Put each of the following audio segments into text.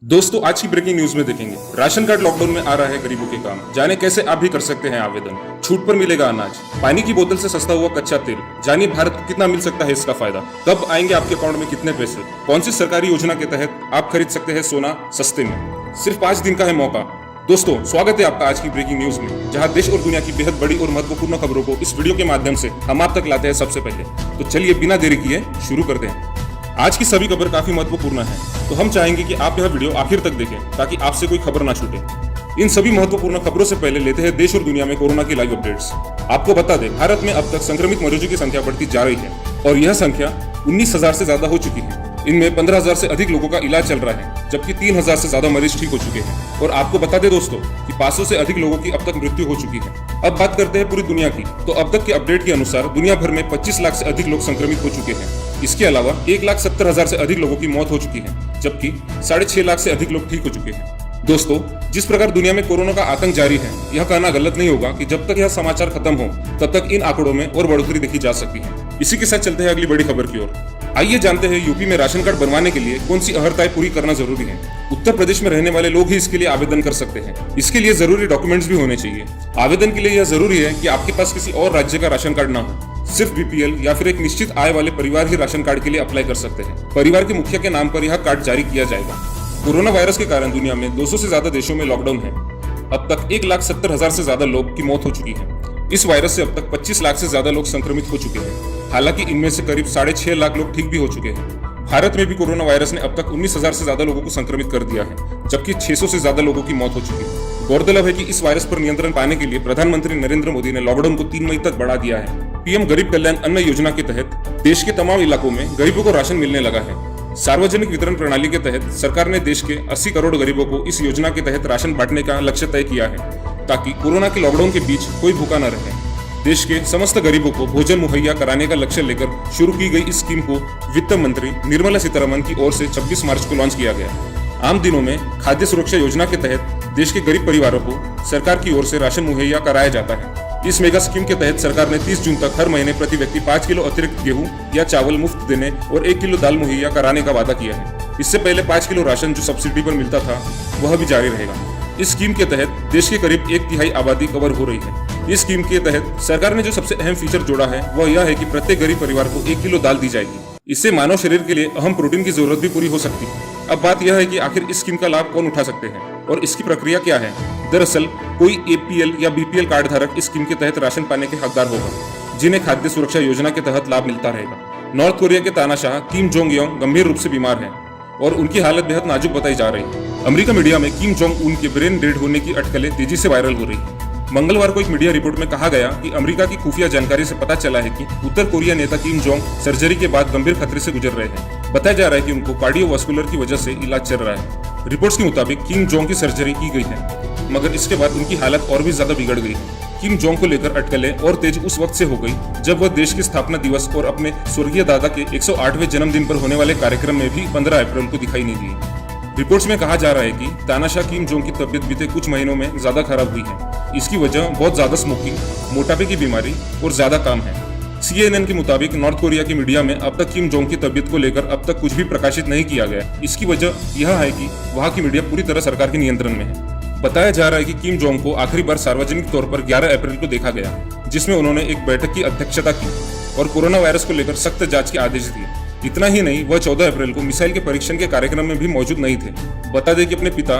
दोस्तों आज की ब्रेकिंग न्यूज में देखेंगे राशन कार्ड लॉकडाउन में आ रहा है गरीबों के काम। जाने कैसे आप भी कर सकते हैं आवेदन। छूट पर मिलेगा अनाज, पानी की बोतल से सस्ता हुआ कच्चा तेल। जानिए भारत को कितना मिल सकता है इसका फायदा। कब आएंगे आपके अकाउंट में कितने पैसे। कौन सी सरकारी योजना के तहत आप खरीद सकते हैं सोना सस्ते में। सिर्फ 5 दिन का है मौका। दोस्तों स्वागत है आपका आज की ब्रेकिंग न्यूज में, जहां देश और दुनिया की बेहद बड़ी और महत्वपूर्ण खबरों को इस वीडियो के माध्यम से हम आप तक लाते हैं सबसे पहले। तो चलिए बिना देरी किए शुरू करते हैं। आज की सभी खबर काफी महत्वपूर्ण है, तो हम चाहेंगे कि आप यह वीडियो आखिर तक देखें ताकि आपसे कोई खबर ना छूटे। इन सभी महत्वपूर्ण खबरों से पहले लेते हैं देश और दुनिया में कोरोना की लाइव अपडेट्स। आपको बता दें, भारत में अब तक संक्रमित मरीजों की संख्या बढ़ती जा रही है और यह संख्या 19,000 से ज्यादा हो चुकी है। इनमें 15,000 से अधिक लोगों का इलाज चल रहा है, जबकि 3,000 से ज्यादा मरीज ठीक हो चुके हैं। और आपको बता दें दोस्तों कि 500 से अधिक लोगों की अब तक मृत्यु हो चुकी है। अब बात करते हैं पूरी दुनिया की, तो अब तक के अपडेट के अनुसार दुनिया भर में 25 लाख से अधिक लोग संक्रमित हो चुके हैं। इसके अलावा 1,70,000 से अधिक लोगों की मौत हो चुकी है, जबकि 6.5 लाख से अधिक लोग ठीक हो चुके हैं। दोस्तों जिस प्रकार दुनिया में कोरोना का आतंक जारी है, यह कहना गलत नहीं होगा कि जब तक यह समाचार खत्म हो तब तक इन आंकड़ों में और बढ़ोतरी देखी जा सकती है। इसी के साथ चलते हैं अगली बड़ी खबर की ओर। आइए जानते हैं यूपी में राशन कार्ड बनवाने के लिए कौन सी अहर्ताएं पूरी करना जरूरी है। उत्तर प्रदेश में रहने वाले लोग ही इसके लिए आवेदन कर सकते हैं। इसके लिए जरूरी डॉक्यूमेंट्स भी होने चाहिए। आवेदन के लिए यह जरूरी है कि आपके पास किसी और राज्य का राशन कार्ड ना हो। सिर्फ बीपीएल या फिर एक निश्चित आय वाले परिवार ही राशन कार्ड के लिए अप्लाई कर सकते हैं। परिवार के मुखिया के नाम पर यह कार्ड जारी किया जाएगा। कोरोना वायरस के कारण दुनिया में 200 से ज्यादा देशों में लॉकडाउन है। अब तक 1,70,000 से ज्यादा लोग की मौत हो चुकी है। इस वायरस से अब तक 25 लाख से ज्यादा लोग संक्रमित हो चुके हैं। हालांकि इनमें से करीब 6.5 लाख लोग ठीक भी हो चुके हैं। भारत में भी कोरोना वायरस ने अब तक 19,000 से ज्यादा लोगों को संक्रमित कर दिया है, जबकि 600 से ज्यादा लोगों की मौत हो चुकी है। गौरतलब है कि इस वायरस पर नियंत्रण पाने के लिए प्रधानमंत्री नरेंद्र मोदी ने लॉकडाउन को 3 मई तक बढ़ा दिया है। पीएम गरीब कल्याण अन्न योजना के तहत देश के तमाम इलाकों में गरीबों को राशन मिलने लगा है। सार्वजनिक वितरण प्रणाली के तहत सरकार ने देश के 80 करोड़ गरीबों को इस योजना के तहत राशन बांटने का लक्ष्य तय किया है, ताकि कोरोना के लॉकडाउन के बीच कोई भूखा न रहे। देश के समस्त गरीबों को भोजन मुहैया कराने का लक्ष्य लेकर शुरू की गई इस स्कीम को वित्त मंत्री निर्मला सीतारमण की ओर से 26 मार्च को लॉन्च किया गया। आम दिनों में खाद्य सुरक्षा योजना के तहत देश के गरीब परिवारों को सरकार की ओर से राशन मुहैया कराया जाता है। इस मेगा स्कीम के तहत सरकार ने 30 जून तक हर महीने प्रति व्यक्ति 5 किलो अतिरिक्त गेहूं या चावल मुफ्त देने और 1 किलो दाल मुहैया कराने का वादा किया है। इससे पहले 5 किलो राशन जो सब्सिडी पर मिलता था वह भी जारी रहेगा। इस स्कीम के तहत देश के करीब 1/3 आबादी कवर हो रही है। इस स्कीम के तहत सरकार ने जो सबसे अहम फीचर जोड़ा है वह यह है कि प्रत्येक गरीब परिवार को 1 किलो दाल दी जाएगी। इससे मानव शरीर के लिए अहम प्रोटीन की जरूरत भी पूरी हो सकती है। अब बात यह है कि आखिर इस स्कीम का लाभ कौन उठा सकते हैं और इसकी प्रक्रिया क्या है। दरअसल कोई एपीएल या बीपीएल कार्ड धारक इस स्कीम के तहत राशन पाने के हकदार होगा, जिन्हें खाद्य सुरक्षा योजना के तहत लाभ मिलता रहेगा। नॉर्थ कोरिया के तानाशाह किम जोंग योंग गंभीर रूप से बीमार हैं और उनकी हालत बेहद नाजुक बताई जा रही है। अमेरिका मीडिया में किम जोंग उन के ब्रेन डेड होने की अटकलें तेजी से वायरल हो रही है। मंगलवार को एक मीडिया रिपोर्ट में कहा गया कि अमेरिका की खुफिया जानकारी से पता चला है कि उत्तर कोरिया नेता किम जोंग सर्जरी के बाद गंभीर खतरे से गुजर रहे हैं। बताया जा रहा है कि उनको कार्डियोवास्कुलर की वजह से इलाज चल रहा है। रिपोर्ट्स के मुताबिक किम जोंग की सर्जरी की गई है, मगर इसके बाद उनकी हालत और भी ज्यादा बिगड़ गई है। किम जोंग को लेकर अटकलें और तेज उस वक्त से हो गई जब वह देश की स्थापना दिवस और अपने स्वर्गीय दादा के 108वें जन्मदिन पर होने वाले कार्यक्रम में भी 15 अप्रैल को दिखाई नहीं दी। रिपोर्ट्स में कहा जा रहा है कि तानाशाह किम जोंग की तबीयत बीते कुछ महीनों में ज्यादा खराब हुई है। इसकी वजह बहुत ज्यादा स्मोकिंग, मोटापे की बीमारी और ज्यादा काम है। CNN के मुताबिक नॉर्थ कोरिया की मीडिया में अब तक किम जोंग की तबीयत को लेकर अब तक कुछ भी प्रकाशित नहीं किया गया। इसकी वजह यह है कि वहां की मीडिया पूरी तरह सरकार के नियंत्रण में है। बताया जा रहा है कि किम जोंग को आखिरी बार सार्वजनिक तौर पर 11 अप्रैल को देखा गया, जिसमें उन्होंने एक बैठक की अध्यक्षता की और कोरोना वायरस को लेकर सख्त जांच के आदेश दिए। इतना ही नहीं, वह 14 अप्रैल को मिसाइल के परीक्षण के कार्यक्रम में भी मौजूद नहीं थे। बता दें कि अपने पिता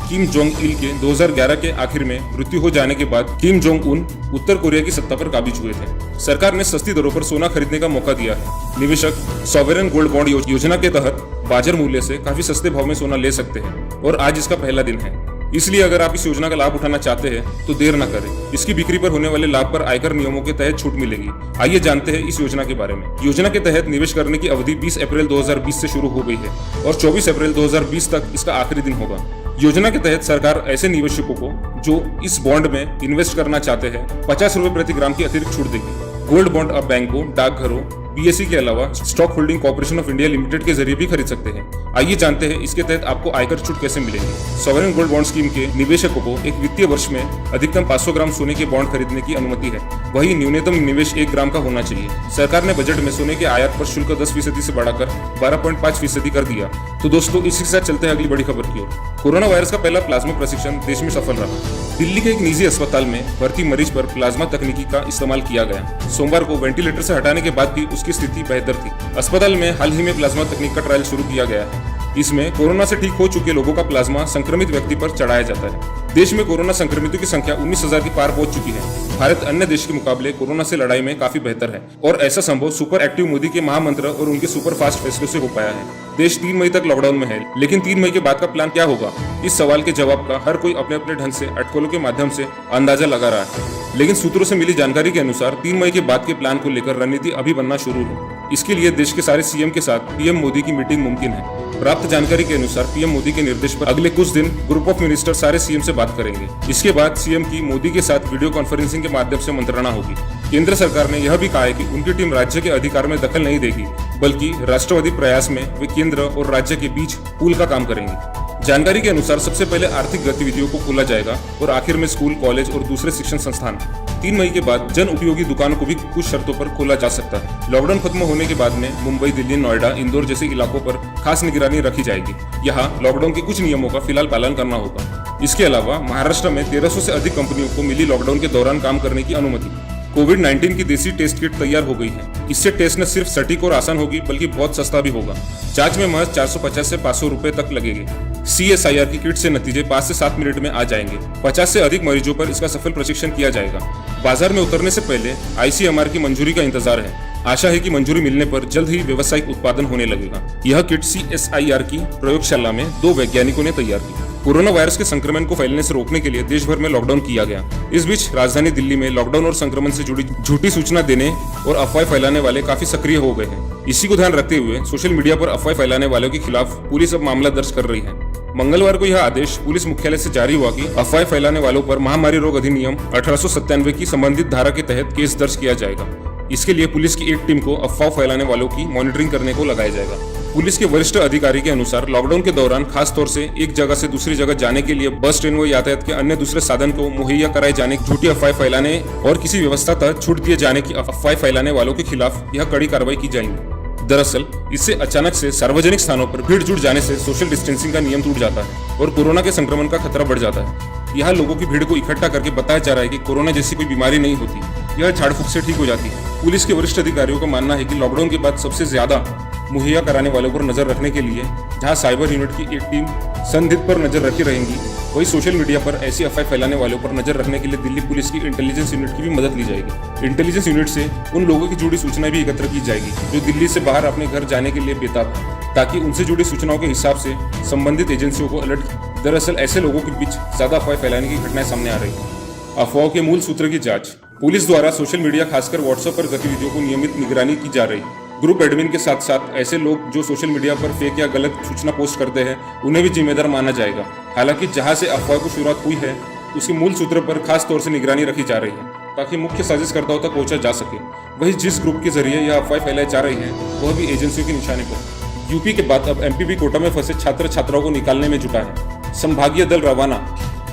किम जोंग इल के 2011 के आखिर में मृत्यु हो जाने के बाद किम जोंग उन उत्तर कोरिया की सत्ता पर काबिज हुए थे। सरकार ने सस्ती दरों पर सोना खरीदने का मौका दिया है। निवेशक सॉवरेन गोल्ड बॉन्ड योजना के तहत बाजार मूल्य से काफी सस्ते भाव में सोना ले सकते हैं और आज इसका पहला दिन है। इसलिए अगर आप इस योजना का लाभ उठाना चाहते हैं तो देर न करें। इसकी बिक्री पर होने वाले लाभ पर आयकर नियमों के तहत छूट मिलेगी। आइए जानते हैं इस योजना के बारे में। योजना के तहत निवेश करने की अवधि 20 अप्रैल 2020 से शुरू हो गई है और 24 अप्रैल 2020 तक इसका आखिरी दिन होगा। योजना के तहत सरकार ऐसे निवेशकों को जो इस बॉन्ड में इन्वेस्ट करना चाहते हैं 50 रुपए प्रति ग्राम की अतिरिक्त छूट देगी। गोल्ड बॉन्ड अब बैंकों, डाकघरों BSE के अलावा stock holding corporation of India limited के जरिए भी खरीद सकते हैं। आइए जानते हैं इसके तहत आपको आयकर छूट कैसे मिलेगी। सॉवरेन गोल्ड बॉन्ड स्कीम के निवेशकों को एक वित्तीय वर्ष में अधिकतम 500 ग्राम सोने के बॉन्ड खरीदने की अनुमति है। वही न्यूनतम निवेश 1 ग्राम का होना चाहिए। सरकार ने बजट में सोने के आयात पर शुल्क 10% से बढ़ाकर 12.5% कर दिया। तो दोस्तों, इसी के साथ चलते हैं अगली बड़ी खबर की ओर। कोरोना वायरस का पहला प्लाज्मा प्रशिक्षण देश में सफल रहा। दिल्ली के एक निजी अस्पताल में भर्ती मरीज पर प्लाज्मा तकनीकी का इस्तेमाल किया गया। सोमवार को वेंटिलेटर से हटाने के बाद भी उसकी स्थिति बेहतर थी। अस्पताल में हाल ही में प्लाज्मा तकनीक का ट्रायल शुरू किया गया है। इसमें कोरोना से ठीक हो चुके लोगों का प्लाज्मा संक्रमित व्यक्ति पर चढ़ाया जाता है। देश में कोरोना संक्रमितों की संख्या 19,000 की पार पहुंच चुकी है। भारत अन्य देश के मुकाबले कोरोना से लड़ाई में काफी बेहतर है और ऐसा संभव सुपर एक्टिव मोदी के महामंत्र और उनके सुपर फास्ट फैसलों से हो पाया है। देश 3 मई तक लॉकडाउन में है, लेकिन 3 मई के बाद का प्लान क्या होगा? इस सवाल के जवाब का हर कोई अपने अपने ढंग से अटकलों के माध्यम से अंदाजा लगा रहा है। लेकिन सूत्रों से मिली जानकारी के अनुसार 3 मई के बाद के प्लान को लेकर रणनीति अभी बनना शुरू है। इसके लिए देश के सारे सीएम के साथ पीएम मोदी की मीटिंग मुमकिन है। प्राप्त जानकारी के अनुसार पीएम मोदी के निर्देश पर अगले कुछ दिन ग्रुप ऑफ मिनिस्टर सारे सीएम से बात करेंगे। इसके बाद सीएम की मोदी के साथ वीडियो कॉन्फ्रेंसिंग के माध्यम से मंत्रणा होगी। केंद्र सरकार ने यह भी कहा है कि उनकी टीम राज्य के अधिकार में दखल नहीं देगी, बल्कि राष्ट्रवादी प्रयास में वे केंद्र और राज्य के बीच पुल का काम करेंगे। जानकारी के अनुसार सबसे पहले आर्थिक गतिविधियों को खोला जाएगा और आखिर में स्कूल, कॉलेज और दूसरे शिक्षण संस्थान। 3 मई के बाद जन उपयोगी दुकानों को भी कुछ शर्तों पर खोला जा सकता है। लॉकडाउन खत्म होने के बाद में मुंबई, दिल्ली, नोएडा, इंदौर जैसे इलाकों पर खास निगरानी रखी जाएगी। यहाँ लॉकडाउन के कुछ नियमों का फिलहाल पालन करना होगा। इसके अलावा महाराष्ट्र में 1300 से अधिक कंपनियों को मिली लॉकडाउन के दौरान काम करने की अनुमति। कोविड-19 की देसी टेस्ट किट तैयार हो गई है। इससे टेस्ट न सिर्फ सटीक और आसान होगी, बल्कि बहुत सस्ता भी होगा। जांच में महज 450 से 500 रुपए तक लगेंगे। CSIR की किट से नतीजे 5 से 7 मिनट में आ जाएंगे। 50 से अधिक मरीजों पर इसका सफल प्रशिक्षण किया जाएगा। बाजार में उतरने से पहले ICMR की मंजूरी का इंतजार है। आशा है कि मंजूरी मिलने पर जल्द ही व्यावसायिक उत्पादन होने लगेगा। यह किट CSIR की प्रयोगशाला में 2 वैज्ञानिकों ने तैयार की। कोरोना वायरस के संक्रमण को फैलने से रोकने के लिए देश भर में लॉकडाउन किया गया। इस बीच राजधानी दिल्ली में लॉकडाउन और संक्रमण से जुड़ी झूठी सूचना देने और अफवाह फैलाने वाले काफी सक्रिय हो गए हैं। इसी को ध्यान रखते हुए सोशल मीडिया पर अफवाह फैलाने वालों के खिलाफ पुलिस अब मामला दर्ज कर रही है। मंगलवार को यह आदेश पुलिस मुख्यालय से जारी हुआ कि अफवाह फैलाने वालों पर महामारी रोग अधिनियम 1897 की संबंधित धारा के तहत केस दर्ज किया जाएगा। इसके लिए पुलिस की एक टीम को अफवाह फैलाने वालों की मॉनिटरिंग करने को लगाया जाएगा। पुलिस के वरिष्ठ अधिकारी के अनुसार लॉकडाउन के दौरान खास तौर से एक जगह से दूसरी जगह जाने के लिए बस, ट्रेन व यातायात के अन्य दूसरे साधन को मुहैया कराए जाने की झूठी अफवाह फैलाने और किसी व्यवस्था तक छूट दिए जाने की अफवाह फैलाने वालों के खिलाफ यह कड़ी कार्रवाई की जाएगी। दरअसल इससे अचानक से सार्वजनिक स्थानों पर भीड़ जुट जाने से सोशल डिस्टेंसिंग का नियम टूट जाता है और कोरोना के संक्रमण का खतरा बढ़ जाता है। यहाँ लोगों की भीड़ को इकट्ठा करके बताया जा रहा है कि कोरोना जैसी कोई बीमारी नहीं होती, यह झाड़ फूक से ठीक हो जाती है। पुलिस के वरिष्ठ अधिकारियों का मानना है कि लॉकडाउन के बाद सबसे ज्यादा मुहैया कराने वालों पर नजर रखने के लिए जहां साइबर यूनिट की एक टीम संदिग्ध पर नजर रखी रहेंगी, वही सोशल मीडिया पर ऐसी अफवाह फैलाने वालों पर नजर रखने के लिए दिल्ली पुलिस की इंटेलिजेंस यूनिट की भी मदद ली जाएगी। इंटेलिजेंस यूनिट से उन लोगों की जुड़ी सूचनाएं भी एकत्र की जाएगी जो दिल्ली से बाहर अपने घर जाने के लिए बेताब है, ताकि उनसे जुड़ी सूचनाओं के हिसाब से संबंधित एजेंसियों को अलर्ट किया। दरअसल ऐसे लोगों के बीच ज्यादा अफवाह फैलाने की घटनाएं सामने आ रही है। अफवाहों के मूल सूत्र की जांच। पुलिस द्वारा सोशल मीडिया खासकर व्हाट्सएप पर गतिविधियों को नियमित निगरानी की जा रही है। ग्रुप एडमिन के साथ साथ ऐसे लोग जो सोशल मीडिया पर फेक या गलत सूचना पोस्ट करते हैं उन्हें भी जिम्मेदार माना जाएगा। हालांकि जहां से अफवाह की शुरुआत हुई है उसके मूल सूत्र पर खास तौर से निगरानी रखी जा रही है ताकि मुख्य साजिशकर्ताओं तक पहुंचा जा सके। वही जिस ग्रुप के जरिए यह अफवाह फैलाई जा रही है वह भी एजेंसियों के निशाने पर। यूपी के बाद अब MP भी कोटा में फंसे छात्र छात्राओं को निकालने में जुटा है। संभागीय दल रवाना।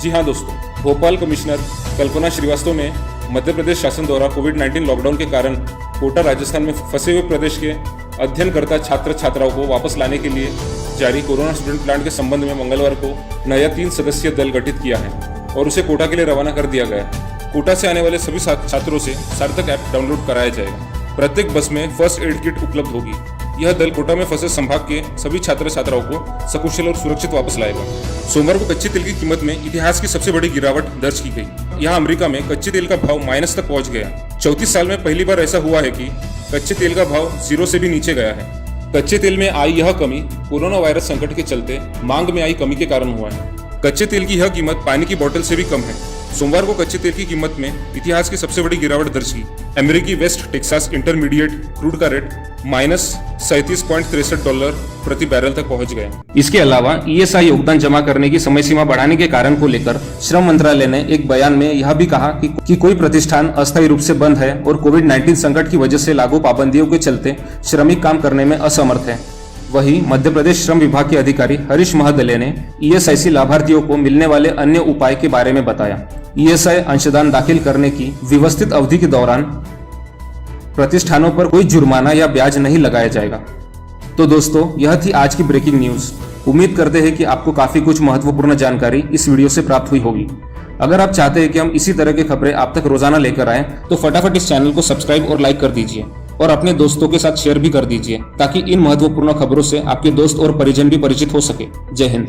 जी हाँ दोस्तों, भोपाल कमिश्नर कल्पना श्रीवास्तव ने मध्य प्रदेश शासन द्वारा कोविड-19 लॉकडाउन के कारण कोटा, राजस्थान में फंसे हुए प्रदेश के अध्ययनकर्ता छात्र छात्राओं को वापस लाने के लिए जारी कोरोना स्टूडेंट प्लान के संबंध में मंगलवार को नया 3 सदस्यीय दल गठित किया है और उसे कोटा के लिए रवाना कर दिया गया है। कोटा से आने वाले सभी छात्रों से सार्थक ऐप डाउनलोड कराया जाएगा। प्रत्येक बस में फर्स्ट एड किट उपलब्ध होगी। यह दल कोटा में फंसे संभाग के सभी छात्र छात्राओं को सकुशल और सुरक्षित वापस लाएगा। सोमवार को कच्चे तेल की कीमत में इतिहास की सबसे बड़ी गिरावट दर्ज की गई। यहाँ अमेरिका में कच्चे तेल का भाव माइनस तक पहुंच गया। 34 साल में पहली बार ऐसा हुआ है कि कच्चे तेल का भाव 0 से भी नीचे गया है। कच्चे तेल में आई यह कमी कोरोना वायरस संकट के चलते मांग में आई कमी के कारण हुआ है। कच्चे तेल की यह कीमत पानी की बोतल से भी कम है। सोमवार को कच्चे तेल की कीमत में इतिहास की सबसे बड़ी गिरावट दर्ज की। अमेरिकी वेस्ट टेक्सास इंटरमीडिएट क्रूड का रेट $37.63 प्रति बैरल तक पहुंच गए। इसके अलावा ईएसआई योगदान जमा करने की समय सीमा बढ़ाने के कारण को लेकर श्रम मंत्रालय ने एक बयान में यह भी कहा कि कोई प्रतिष्ठान अस्थायी रूप से बंद है और कोविड-19 संकट की वजह से लागू पाबंदियों के चलते श्रमिक काम करने में असमर्थ है। वहीं मध्य प्रदेश श्रम विभाग के अधिकारी हरीश महदले ने ईएसआईसी लाभार्थियों को मिलने वाले अन्य उपाय के बारे में बताया। ईएसआई अंशदान दाखिल करने की व्यवस्थित अवधि के दौरान प्रतिष्ठानों पर कोई जुर्माना या ब्याज नहीं लगाया जाएगा। तो दोस्तों, यह थी आज की ब्रेकिंग न्यूज। उम्मीद करते हैं कि आपको काफी कुछ महत्वपूर्ण जानकारी इस वीडियो से प्राप्त हुई होगी। अगर आप चाहते हैं कि हम इसी तरह की खबरें आप तक रोजाना लेकर आएं, तो फटाफट इस चैनल को सब्सक्राइब और लाइक कर दीजिए और अपने दोस्तों के साथ शेयर भी कर दीजिए, ताकि इन महत्वपूर्ण खबरों से आपके दोस्त और परिजन भी परिचित हो सके। जय हिंद।